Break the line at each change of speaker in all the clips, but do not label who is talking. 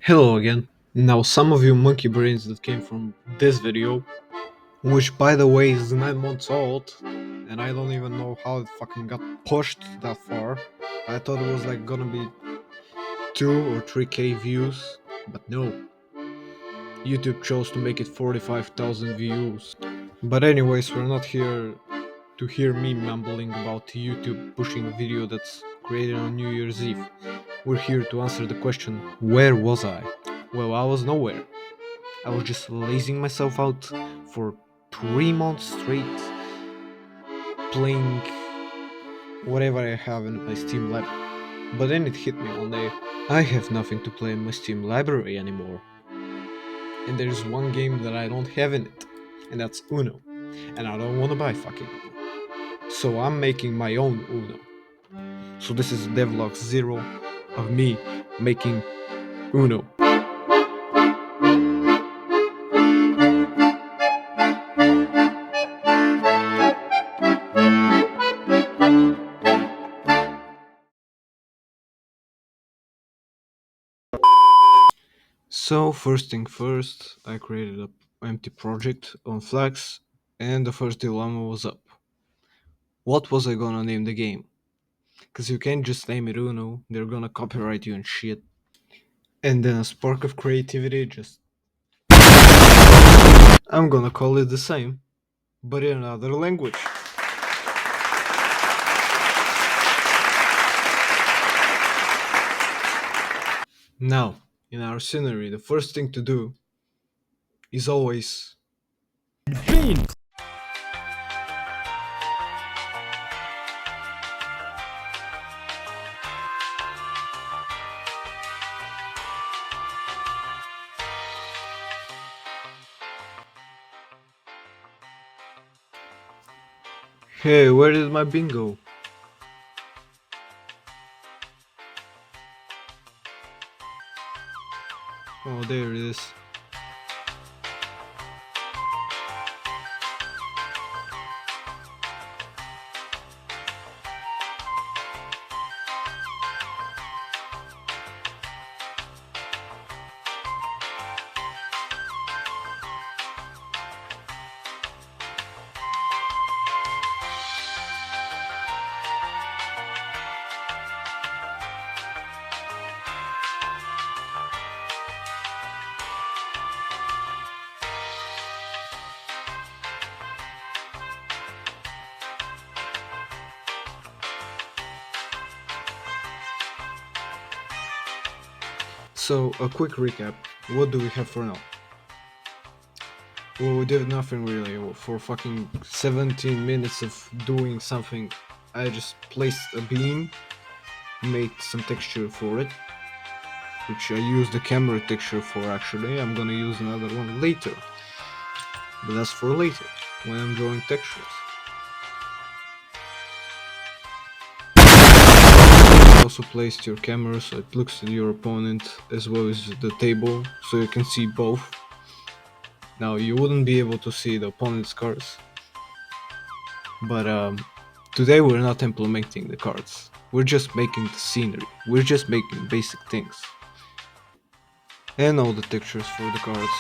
Hello again. Now some of you monkey brains that came from this video, which by the way is 9 months old, and I don't even know how it fucking got pushed that far. I thought it was like gonna be 2 or 3k views, but no. YouTube chose to make it 45,000 views. But anyways, we're not here to hear me mumbling about YouTube pushing a video that's created on New Year's Eve. We're here to answer the question, where was I? Well, I was nowhere. I was just lazing myself out for 3 months straight, playing whatever I have in my Steam library. But then it hit me one day. I have nothing to play in my Steam library anymore. And there's one game that I don't have in it, and that's Uno. And I don't want to buy fucking Uno. So I'm making my own Uno. So this is Devlog 0 of me making Uno. So first thing first, I created a empty project on Flex, and the first dilemma was up. What was I gonna name the game? Cause you can't just name it Uno, they're gonna copyright you and shit. And then a spark of creativity just I'm gonna call it the same, but in another language. Now, in our scenery, the first thing to do is always Hey, where did my bingo? Oh, there it is. So, a quick recap. What do we have for now? Well, we did nothing really. For fucking 17 minutes of doing something, I just placed a beam, made some texture for it, which I used the camera texture for actually. I'm gonna use another one later, but that's for later, when I'm drawing textures. You also placed your camera so it looks at your opponent as well as the table, so you can see both. Now, you wouldn't be able to see the opponent's cards, but today we're not implementing the cards. We're just making the scenery. We're just making basic things. And all the textures for the cards.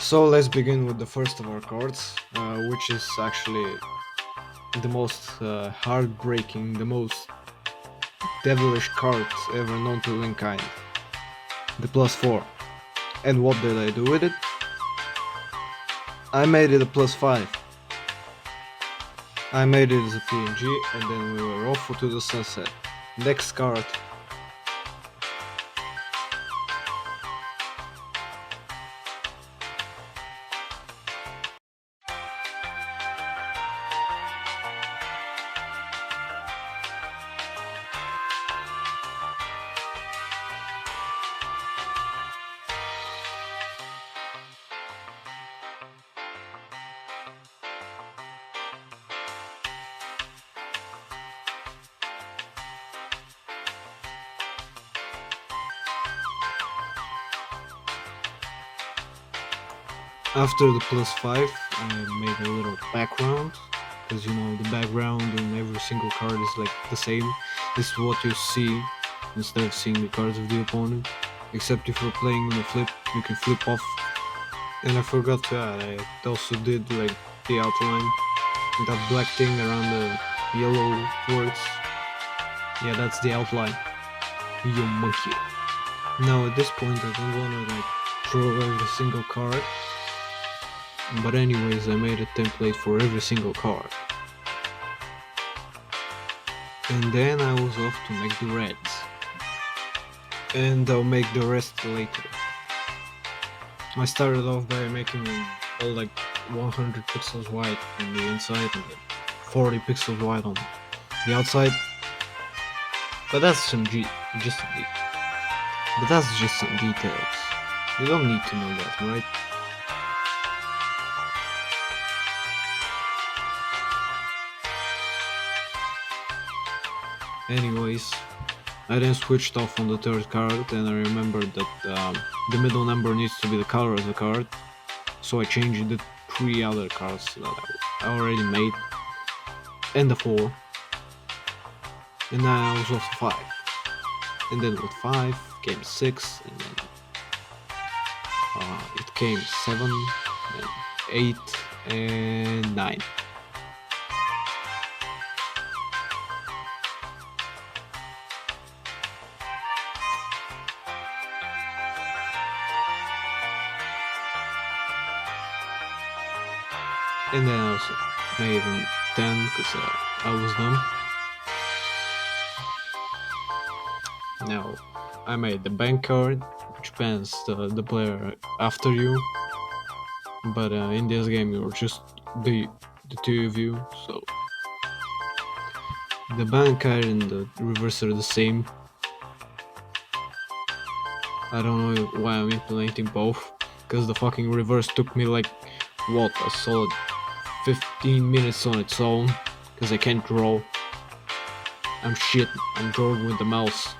So let's begin with the first of our cards, which is actually the most heartbreaking, the most devilish card ever known to mankind. The +4. And what did I do with it? I made it a +5. I made it as a PNG and then we were off to the sunset. Next card. After the +5, I made a little background, because you know the background in every single card is like the same. This is what you see instead of seeing the cards of the opponent. Except if you're playing on a flip, you can flip off. And I forgot to add, I also did like the outline, that black thing around the yellow words. Yeah, that's the outline. You monkey. Now at this point, I don't want to like draw every single card. But anyways, I made a template for every single card. And then I was off to make the reds. And I'll make the rest later. I started off by making them all like 100 pixels wide on the inside and then 40 pixels wide on the outside. But that's but that's just some details. You don't need to know that, right? Anyways, I then switched off on the third card and I remembered that the middle number needs to be the color of the card. So I changed the 3 other cards that I already made and the 4. And then I was off to 5. And then with 5 came 6 and then it came 7 and 8 and 9. And then I also made them 10 because I was dumb. Now I made the bank card, which bans the player after you. But in this game you're just the two of you, so the bank card and the reverse are the same. I don't know why I'm implementing both, because the fucking reverse took me like what, a solid 15 minutes on its own, because I can't draw. I'm shit, I'm drawing with the mouse.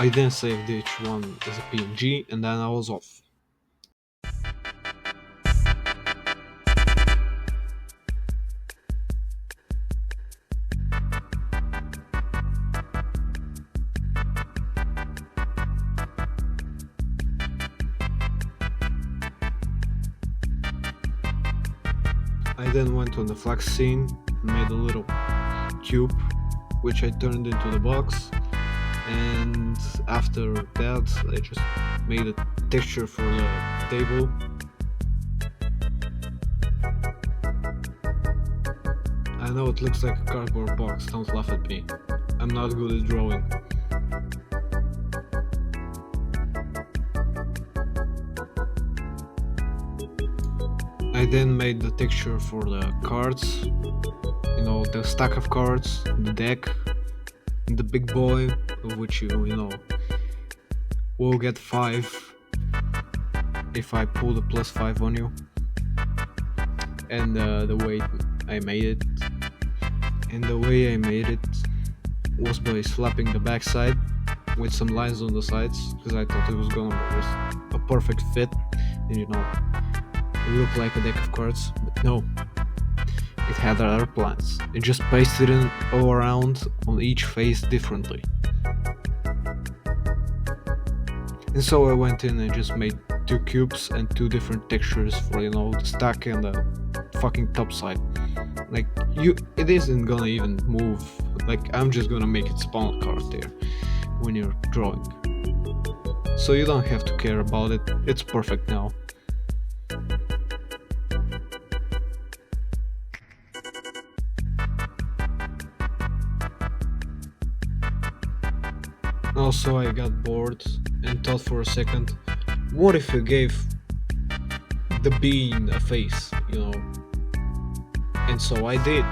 I then saved each one as a PNG and then I was off. I then went on the flag scene and made a little cube which I turned into the box, and after that I just made a texture for the table. I know it looks like a cardboard box, don't laugh at me. I'm not good at drawing. I then made the texture for the cards, you know, the stack of cards, the deck, the big boy, of which you know, will get 5 if I pull the +5 on you, and the way I made it. And the way I made it was by slapping the backside with some lines on the sides, because I thought it was gonna be just a perfect fit, and you know, look like a deck of cards, but no. It had other plans. It just pasted it all around on each face differently. And so I went in and just made 2 cubes and 2 different textures for, you know, the stack and the fucking top side. Like, it isn't gonna even move. Like, I'm just gonna make it spawn a card there when you're drawing. So you don't have to care about it. It's perfect now. Also, I got bored and thought for a second, what if you gave the bean a face, you know? And so I did.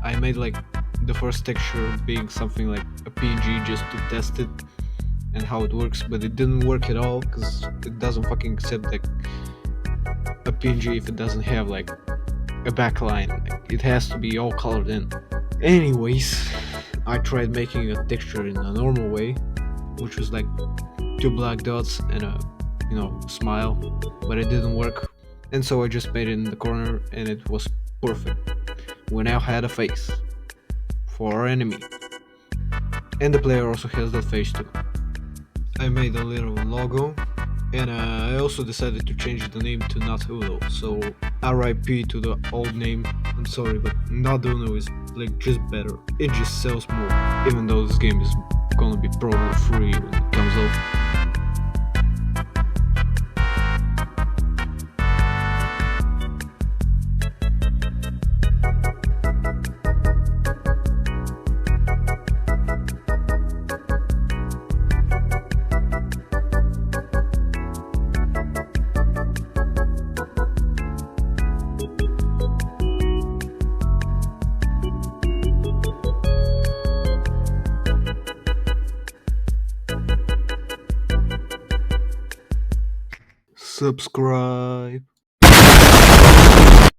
I made like the first texture being something like a PNG just to test it, and how it works, but it didn't work at all because it doesn't fucking accept like a PNG if it doesn't have like a backline. Like, it has to be all colored in. Anyways, I tried making a texture in a normal way, which was like two black dots and a smile, but it didn't work. And so I just made it in the corner and it was perfect. We now had a face for our enemy. And the player also has that face too. I made a little logo, and I also decided to change the name to Not Uno. So RIP to the old name. I'm sorry, but Not Uno is like just better. It just sells more, even though this game is gonna be probably free when it comes out. Subscribe.